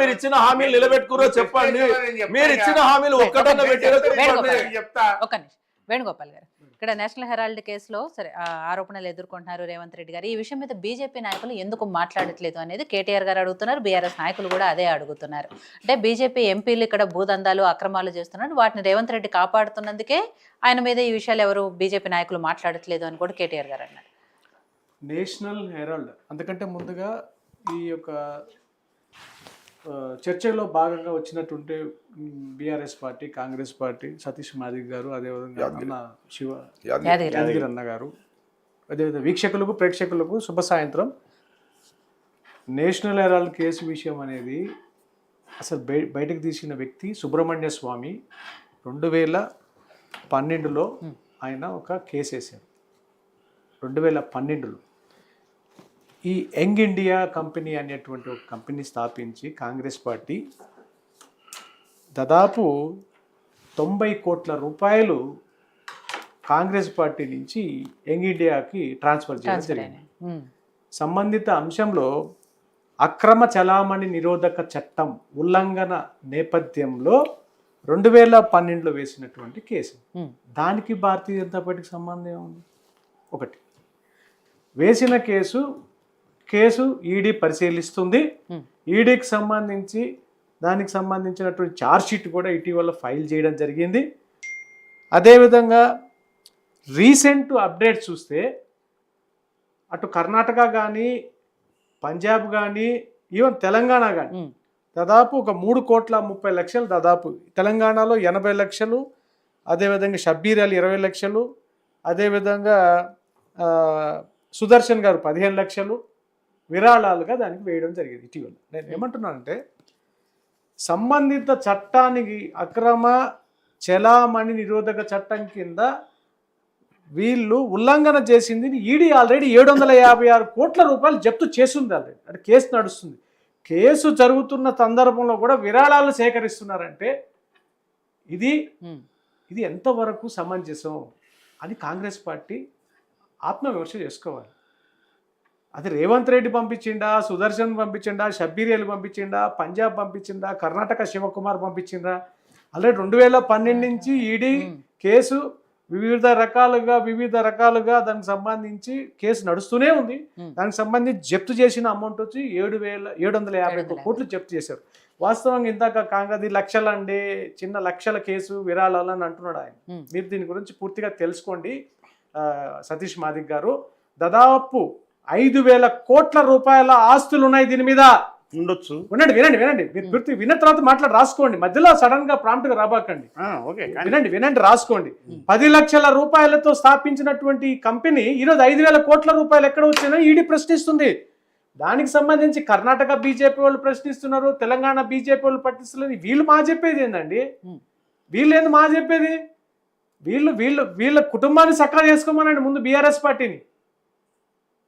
మీరు ఇచ్చిన హామీలు నిలబెట్టుకురో చెప్పండి. మీరు ఇచ్చిన హామీలు ఒక్కటన్నా పెట్టారో చెప్తా. ఒక్క నిమిషం వేణుగోపాల్ గారు, ఇక్కడ నేషనల్ హెరాల్డ్ కేసులో సరే ఆరోపణలు ఎదుర్కొంటున్నారు రేవంత్ రెడ్డి గారు. ఈ విషయం మీద బీజేపీ నాయకులు ఎందుకు మాట్లాడట్లేదు అనేది కేటీఆర్ గారు అడుగుతున్నారు, బీఆర్ఎస్ నాయకులు కూడా అదే అడుగుతున్నారు. అంటే బీజేపీ ఎంపీలు ఇక్కడ భూదందాలు అక్రమాలు చేస్తున్నారు, వాటిని రేవంత్ రెడ్డి కాపాడుతున్నందుకే ఆయన మీద ఈ విషయాలు ఎవరు బీజేపీ నాయకులు మాట్లాడట్లేదు అని కూడా కేటీఆర్ గారు అన్నారు. నేషనల్ హెరాల్డ్ అంతకంటే ముందుగా ఈ యొక్క చర్చలో భాగంగా వచ్చినట్టుంటే బీఆర్ఎస్ పార్టీ, కాంగ్రెస్ పార్టీ, సతీష్ మాదిక్ గారు, అదేవిధంగా అన్న శివ యాదగిరి అన్న గారు, అదేవిధంగా వీక్షకులకు ప్రేక్షకులకు శుభ సాయంత్రం. నేషనల్ హెరాల్డ్ కేసు విషయం అనేది అసలు బయటకు తీసిన వ్యక్తి సుబ్రహ్మణ్య స్వామి 2012లో ఆయన ఒక కేసు వేశారు. 2012లో ఈ యంగ్ ఇండియా కంపెనీ అనేటువంటి ఒక కంపెనీ స్థాపించి కాంగ్రెస్ పార్టీ దాదాపు 90 కోట్ల రూపాయలు కాంగ్రెస్ పార్టీ నుంచి యంగ్ ఇండియాకి ట్రాన్స్ఫర్ చేయడం జరిగింది. సంబంధిత అంశంలో అక్రమ చలామణి నిరోధక చట్టం ఉల్లంఘన నేపథ్యంలో 2012లో వేసినటువంటి కేసు. దానికి భారతీయ జనతా పార్టీకి సంబంధం ఏముంది? ఒకటి, వేసిన కేసు ఈడీ పరిశీలిస్తుంది. ఈడీకి సంబంధించి దానికి సంబంధించినటువంటి ఛార్జ్షీట్ కూడా ఇటీవల ఫైల్ చేయడం జరిగింది. అదేవిధంగా రీసెంట్ అప్డేట్ చూస్తే అటు కర్ణాటక కానీ, పంజాబ్ కానీ, ఈవెన్ తెలంగాణ కానీ దాదాపు ఒక 3,30,00,000, దాదాపు తెలంగాణలో 80 లక్షలు, అదేవిధంగా షబ్బీర్ అలీ 20 లక్షలు, అదేవిధంగా సుదర్శన్ గారు 15 లక్షలు విరాళాలుగా దానికి వేయడం జరిగింది ఇటీవల. నేను ఏమంటున్నానంటే సంబంధిత చట్టానికి అక్రమ చలామణి నిరోధక చట్టం కింద వీళ్ళు ఉల్లంఘన చేసింది ఈడీ ఆల్రెడీ 756 కోట్ల రూపాయలు జప్తు చేస్తుంది. ఆల్రెడీ అంటే కేసు నడుస్తుంది. కేసు జరుగుతున్న సందర్భంలో కూడా విరాళాలు సేకరిస్తున్నారంటే ఇది ఎంతవరకు సమంజసం అని కాంగ్రెస్ పార్టీ ఆత్మవిమర్శ చేసుకోవాలి. అది రేవంత్ రెడ్డి పంపించిండా, సుదర్శన్ పంపించిండా, షబ్బీర్ అలీ పంపించిండా, పంజాబ్ పంపించిండా, కర్ణాటక శివకుమార్ పంపించిండా? ఆల్రెడీ 2012 నుంచి ఈడీ కేసు వివిధ రకాలుగా దానికి సంబంధించి కేసు నడుస్తూనే ఉంది. దానికి సంబంధించి జప్తు చేసిన అమౌంట్ వచ్చి 7,750 కోట్లు జప్తు చేశారు. వాస్తవంగా ఇందాక కాంగ్రెస్ లక్షలండి, చిన్న లక్షల కేసు విరాళాలు అని అంటున్నాడు ఆయన. మీరు దీని గురించి పూర్తిగా తెలుసుకోండి సతీష్ మాదిక్ గారు. దాదాపు 5,000 కోట్ల రూపాయల ఆస్తులు ఉన్నాయి దీని మీద. ఉండొచ్చు. వినండి మీరు పూర్తి విన్న తర్వాత మాట్లాడి రాసుకోండి. మధ్యలో సడన్ గా ప్రాంప్ట్ గా రాబాకండి. వినండి రాసుకోండి. 10 లక్షల రూపాయలతో స్థాపించినటువంటి కంపెనీ ఈరోజు 5,000 కోట్ల రూపాయలు ఎక్కడ వచ్చినా ఈడీ ప్రశ్నిస్తుంది. దానికి సంబంధించి కర్ణాటక బీజేపీ వాళ్ళు ప్రశ్నిస్తున్నారు, తెలంగాణ బీజేపీ వాళ్ళు పట్టిస్తున్నారు. వీళ్ళు మా చెప్పేది ఏందండి? వీళ్ళేంది మా చెప్పేది? వీళ్ళ కుటుంబాన్ని సక్కా చేసుకోమనండి ముందు బీఆర్ఎస్ పార్టీని.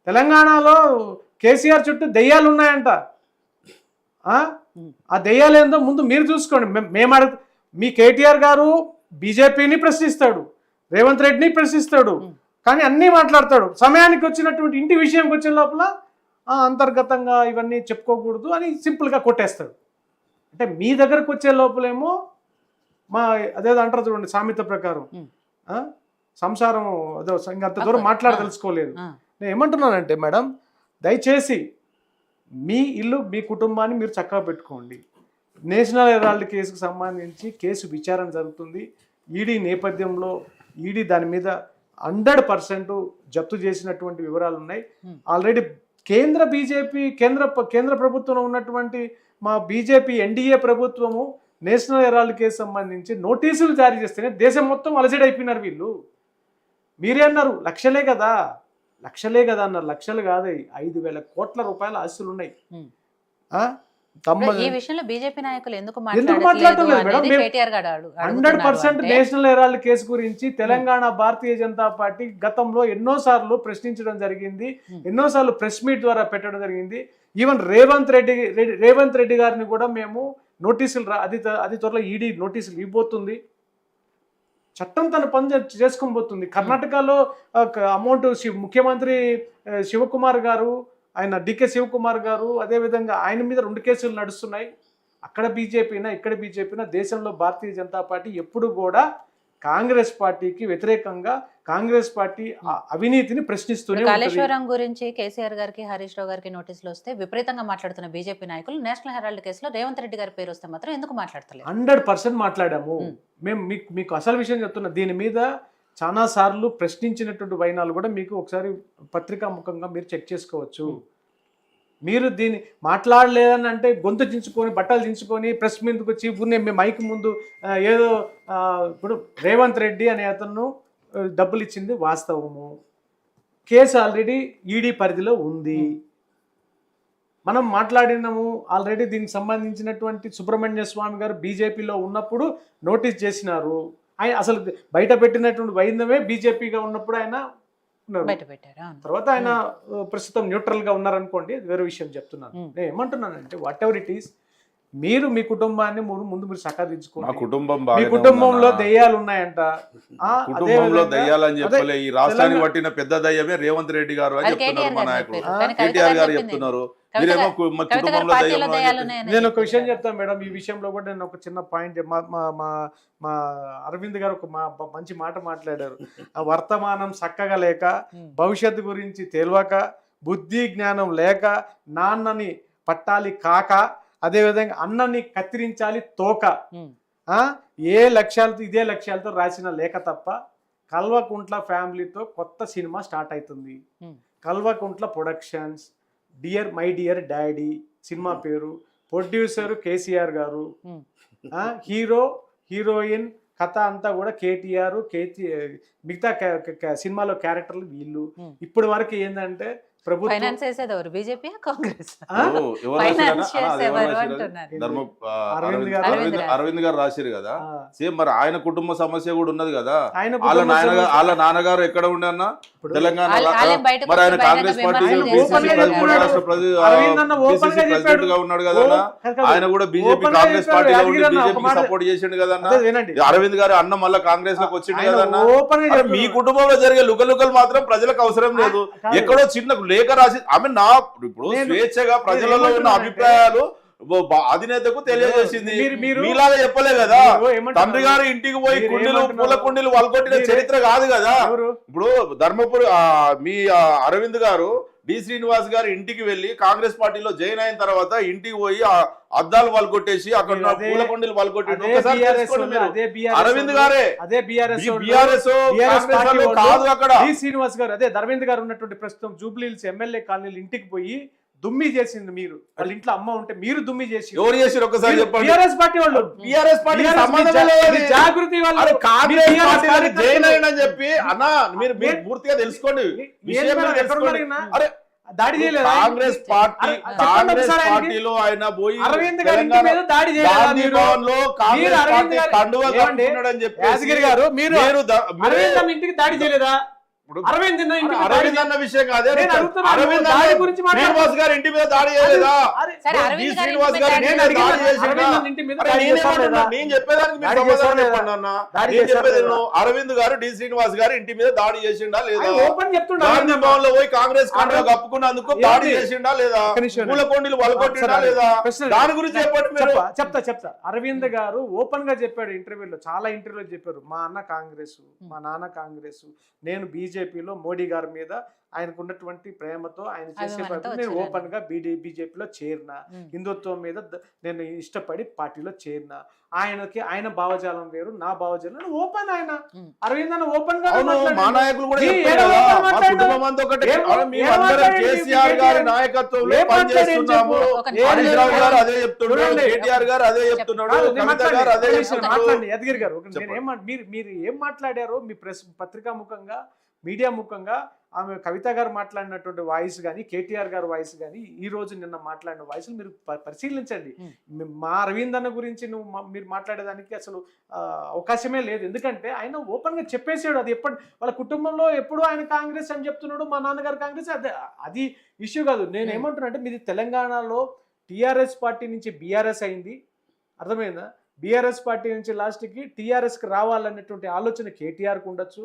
తెలంగాణలో కేసీఆర్ చుట్టూ దెయ్యాలు ఉన్నాయంట. ఆ దెయ్యాలు ఏందో ముందు మీరు చూసుకోండి. మీ కేటీఆర్ గారు బీజేపీని ప్రశ్నిస్తాడు, రేవంత్ రెడ్డిని ప్రశ్నిస్తాడు, కానీ అన్నీ మాట్లాడతాడు. సమయానికి వచ్చినటువంటి ఇంటి విషయంకి వచ్చిన లోపల అంతర్గతంగా ఇవన్నీ చెప్పుకోకూడదు అని సింపుల్గా కొట్టేస్తాడు. అంటే మీ దగ్గరకు వచ్చే లోపలేమో అదేదో అంటారు చూడండి సామెత ప్రకారం, సంసారం అదో ఇంకంత దూరం తెలుసుకోలేదు. నేను ఏమంటున్నానంటే మేడం, దయచేసి మీ ఇల్లు మీ కుటుంబాన్ని మీరు చక్కగా పెట్టుకోండి. నేషనల్ హెరాల్డ్ కేసుకు సంబంధించి కేసు విచారణ జరుగుతుంది. ఈడీ నేపథ్యంలో ఈడీ దాని మీద 100% జప్తు చేసినటువంటి వివరాలు ఉన్నాయి. ఆల్రెడీ కేంద్ర ప్రభుత్వంలో ఉన్నటువంటి మా బీజేపీ ఎన్డీఏ ప్రభుత్వము నేషనల్ హెరాల్డ్ కేసు సంబంధించి నోటీసులు జారీ చేస్తేనే దేశం మొత్తం అలజడి అయిపోయినారు వీళ్ళు. మీరే అన్నారు లక్షలే కదా అన్నారు. లక్షలు కాదు, 5,000 కోట్ల రూపాయల ఆస్తులు ఉన్నాయి. ఈ విషయంలో బీజేపీ నాయకులు ఎందుకు మాట్లాడట్లేదు? 100% నేషనల్ హెరాల్డ్ కేసు గురించి తెలంగాణ భారతీయ జనతా పార్టీ గతంలో ఎన్నోసార్లు ప్రశ్నించడం జరిగింది, ఎన్నోసార్లు ప్రెస్ మీట్ ద్వారా పెట్టడం జరిగింది. ఈవెన్ రేవంత్ రెడ్డి గారిని కూడా మేము నోటీసులు అది త్వరలో ఈడీ నోటీసులు ఇవ్వబోతుంది. చట్టం తన పని చేసుకొని పోతుంది. కర్ణాటకలో అమౌంట్ ముఖ్యమంత్రి శివకుమార్ గారు, ఆయన డికే శివకుమార్ గారు, అదేవిధంగా ఆయన మీద 2 కేసులు నడుస్తున్నాయి. అక్కడ బీజేపీనా ఇక్కడ బీజేపీనా దేశంలో భారతీయ జనతా పార్టీ ఎప్పుడు కూడా కాంగ్రెస్ పార్టీకి వ్యతిరేకంగా కాంగ్రెస్ పార్టీ అవినీతిని ప్రశ్నిస్తూనే ఉంటుంది. కాళేశ్వరం గురించి కేసీఆర్ గారికి హరీష్ రావు గారికి నోటీసులు వస్తే విపరీతంగా మాట్లాడుతున్న బీజేపీ నాయకులు నేషనల్ హెరాల్డ్ కేసులో రేవంత్ రెడ్డి గారి పేరు వస్తే మాత్రం ఎందుకు మాట్లాడతలేదు? 100% మాట్లాడాము. మేము మీకు అసలు విషయం చెప్తున్నా. దీని మీద చాలా సార్లు ప్రశ్నించినటువంటి వైనాలు కూడా మీకు ఒకసారి పత్రికా ముఖంగా మీరు చెక్ చేసుకోవచ్చు. మీరు దీన్ని మాట్లాడలేదని అంటే గొంతు చించుకొని బట్టలు చించుకొని ప్రెస్ మీదకి వచ్చి ఇప్పుడు మైక్ ముందు ఏదో ఇప్పుడు రేవంత్ రెడ్డి అనే అతను డబ్బులు ఇచ్చింది వాస్తవము. కేసు ఆల్రెడీ ఈడీ పరిధిలో ఉంది. మనం మాట్లాడినాము ఆల్రెడీ. దీనికి సంబంధించినటువంటి సుబ్రహ్మణ్య స్వామి గారు బీజేపీలో ఉన్నప్పుడు నోటీస్ చేసినారు. ఆయన అసలు బయట పెట్టినటువంటి వైద్యమే బీజేపీగా ఉన్నప్పుడు ఆయన తర్వాత ఆయన ప్రస్తుతం న్యూట్రల్ గా ఉన్నారనుకోండి, వేరే విషయం చెప్తున్నాను. నేను ఏమంటున్నానంటే వాట్ ఎవర్ ఇట్ ఈస్, మీరు మీ కుటుంబాన్ని ముందు మీరు సకాదించుకోండి. మీ కుటుంబంలో దెయ్యాలు ఉన్నాయంట. కుటుంబంలో దెయ్యాలని చెప్పలే, ఈ రాష్ట్రానికి పట్టిన పెద్ద దయ్యమే రేవంత్ రెడ్డి గారు అని చెప్తున్నారు మా నాయకుడు. కేటీఆర్ గారు చెప్తున్నారు, మీరేమో కుటుంబంలో దయ్యం. నేను ఒక విషయం చెప్తాను మేడం, ఈ విషయంలో కూడా నేను ఒక చిన్న పాయింట్. మా అరవింద్ గారు ఒక మంచి మాట మాట్లాడారు. వర్తమానం చక్కగా లేక, భవిష్యత్తు గురించి తెలియక, బుద్ధి జ్ఞానం లేక, నాన్నని పట్టాలి కాక, అదేవిధంగా అన్నని కత్తిరించాలి తోక, ఇదే లక్ష్యాలతో రాసిన లేఖ తప్ప కల్వకుంట్ల ఫ్యామిలీతో కొత్త సినిమా స్టార్ట్ అవుతుంది. Kalvakuntla productions, my dear daddy cinema పేరు. ప్రొడ్యూసర్ కేసీఆర్ గారు, హీరోయిన్ కథ అంతా కూడా కేటీఆర్, మిగతా సినిమాలో క్యారెక్టర్లు వీళ్ళు. ఇప్పటి వరకు ఏంటంటే ఫైనాన్స్ చేసేది ఎవరు? బీజేపీ, కాంగ్రెస్? అరవింద్ గారు రాశారు కదా, సేమ్ మరి ఆయన కుటుంబ సమస్య కూడా ఉన్నది కదా. వాళ్ళ నాన్నగారు ఎక్కడ ఉండన్నా తెలంగాణ, మరి ఆయన కాంగ్రెస్ పార్టీ ప్రెసిడెంట్ గా ఉన్నాడు కదా. ఆయన కూడా బీజేపీ కాంగ్రెస్ పార్టీలో ఉండి బీజేపీ సపోర్ట్ చేసిండు కదన్నా. అరవింద్ గారు అన్న మళ్ళీ కాంగ్రెస్ లోకి వచ్చిండు కదన్నా. మీ కుటుంబంలో జరిగే లుకలుకలు మాత్రం ప్రజలకు అవసరం లేదు. ఎక్కడో చిన్న లేఖ రాసి ఇప్పుడు స్వేచ్ఛగా ప్రజలలో ఉన్న అభిప్రాయాలు అధినేతకు తెలియజేసింది. మీలాగా చెప్పలే కదా, తండ్రి గారు ఇంటికి పోయి పూల కుండీలు వల్కొట్టిన చరిత్ర కాదు కదా. ఇప్పుడు ధర్మపురి మీ అరవింద్ గారు డి శ్రీనివాస్ గారు ఇంటికి వెళ్లి కాంగ్రెస్ పార్టీలో జాయిన్ అయిన తర్వాత ఇంటికి పోయి అద్దాలు వల్కొట్టేసి అక్కడ పూల కుండీలు వల్కొట్టి అరవింద్ గారే కాదు అక్కడ. డి శ్రీనివాస్ గారు అదే అరవింద్ గారు ఉన్నటువంటి ప్రస్తుతం జూబ్లీహిల్స్ ఎమ్మెల్యే కాలనీలు ఇంటికి పోయి దుమ్మి చేసింది. మీరు వాళ్ళ ఇంట్లో అమ్మ ఉంటే మీరు దుమ్మి చేసి ఎవరు చేసారు ఒకసారి చెప్పండి. టీఆర్ఎస్ పార్టీ వాళ్ళు, టీఆర్ఎస్ పార్టీ జాగృతి వాళ్ళు చెప్పి అన్న మీరు పూర్తిగా తెలుసుకోండి. అరే దాడి చేయలేదు కాంగ్రెస్ పార్టీలో ఆయన పోయి అరవింద్ గారి ఇంటి మీద దాడి చేయలేదు యాదగిరి గారు. మీరు అరవింద్ ఇంటికి దాడి చేయలేదా? అరవింద్ అన్న విషయం కాదే, అరవింద్ గురించి శ్రీనివాస్ గారి ఇంటి మీద దాడి చేయలేదా? శ్రీనివాస్ గారు నేను చెప్పేదానికి అరవింద్ గారు డి శ్రీనివాస్ గారు ఇంటి మీద దాడి చేసిండా లేదా? గాంధీ భవన్ లో పోయి కాంగ్రెస్ కండువా కప్పుకున్నందుకు దాడి చేసిండా లేదా? పూలకొండలు వలకొట్టిండా లేదా? దాని గురించి చెప్పండి. చెప్తా. అరవింద్ గారు ఓపెన్ గా చెప్పాడు ఇంటర్వ్యూలో, చాలా ఇంటర్వ్యూలో చెప్పారు. మా అన్న కాంగ్రెస్, మా నాన్న కాంగ్రెస్, నేను బీజేపీలో మోడీ గారి మీద ఆయనకు ఉన్నటువంటి ప్రేమతో ఆయన చేసే నేను ఓపెన్ గా బీజేపీలో చేరిన, హిందుత్వం మీద నేను ఇష్టపడి పార్టీలో చేరిన. ఆయన భావజాలం వేరు, నా భావజాలం ఓపెన్. ఆయన అరవింద్ అన్న ఓపెన్ గా మా నాయకులు కూడా కేసీఆర్ గారి నాయకత్వంలో పనిచేస్తున్నాము. హరీష్ రావు గారు అదే చెప్తున్నాడు, కేటీఆర్ గారు అదే చెప్తున్నాడు, కవిత గారు అదే చెప్తున్నాడు. యదగిరి గారు మీరు ఏం మాట్లాడారో మీ ప్రెస్ పత్రికా ముఖంగా మీడియా ముఖంగా ఆమె కవిత గారు మాట్లాడినటువంటి వాయిస్ కానీ, కేటీఆర్ గారు వాయిస్ కానీ, ఈ రోజు నిన్న మాట్లాడిన వాయిస్లు మీరు పరిశీలించండి. మా అరవింద్ అన్న గురించి మీరు మాట్లాడేదానికి అసలు అవకాశమే లేదు. ఎందుకంటే ఆయన ఓపెన్ గా చెప్పేసాడు. అది వాళ్ళ కుటుంబంలో ఎప్పుడు ఆయన కాంగ్రెస్ అని చెప్తున్నాడు, మా నాన్నగారు కాంగ్రెస్. అది ఇష్యూ కాదు. నేను ఏమంటున్నా అంటే మీది తెలంగాణలో టీఆర్ఎస్ పార్టీ నుంచి బీఆర్ఎస్ అయింది, అర్థమైందా? బీఆర్ఎస్ పార్టీ నుంచి లాస్ట్కి టీఆర్ఎస్కి రావాలనేటువంటి ఆలోచన కేటీఆర్కి ఉండొచ్చు,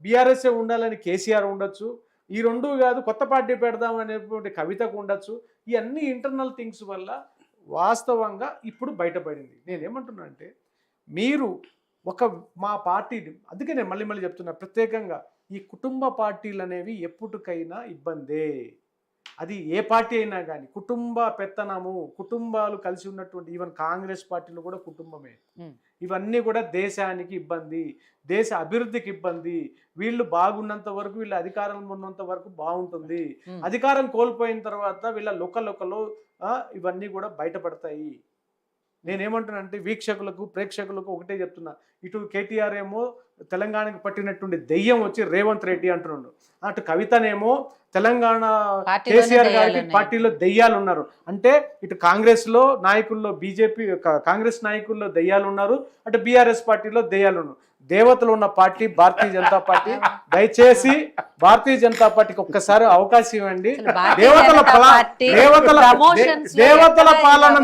బీఆర్ఎస్ఏ ఉండాలని కేసీఆర్ ఉండొచ్చు, ఈ రెండు కాదు కొత్త పార్టీ పెడదాం అనేటువంటి కవితకు ఉండొచ్చు. ఈ అన్ని ఇంటర్నల్ థింగ్స్ వల్ల వాస్తవంగా ఇప్పుడు బయటపడింది. నేనేమంటున్నా అంటే మీరు మా పార్టీని, అందుకే నేను మళ్ళీ మళ్ళీ చెప్తున్నా ప్రత్యేకంగా, ఈ కుటుంబ పార్టీలు అనేవి ఎప్పటికైనా ఇబ్బందే. అది ఏ పార్టీ అయినా కానీ కుటుంబ పెత్తనము, కుటుంబాలు కలిసి ఉన్నటువంటి ఈవెన్ కాంగ్రెస్ పార్టీలు కూడా కుటుంబమే. ఇవన్నీ కూడా దేశానికి ఇబ్బంది, దేశ అభివృద్ధికి ఇబ్బంది. వీళ్ళు బాగున్నంత వరకు, వీళ్ళ అధికారంలో ఉన్నంత వరకు బాగుంటుంది. అధికారం కోల్పోయిన తర్వాత వీళ్ళ లొకలు ఇవన్నీ కూడా బయటపడతాయి. నేనేమంటున్నానంటే వీక్షకులకు, ప్రేక్షకులకు ఒకటే చెప్తున్నా, ఇటు కేటీఆర్ ఏమో తెలంగాణకు పట్టినటువంటి దెయ్యం వచ్చి రేవంత్ రెడ్డి అంటున్నాడు, అటు కవితనేమో తెలంగాణ కేసీఆర్ గారికి పార్టీలో దెయ్యాలు ఉన్నారు అంటే, ఇటు కాంగ్రెస్ లో నాయకుల్లో, బీజేపీ కాంగ్రెస్ నాయకుల్లో దెయ్యాలు ఉన్నారు, అటు బీఆర్ఎస్ పార్టీలో దెయ్యాలు ఉన్నారు. దేవతలు ఉన్న పార్టీ భారతీయ జనతా పార్టీ. దయచేసి భారతీయ జనతా పార్టీకి ఒక్కసారి అవకాశం ఇవ్వండి. దేవతల పాలన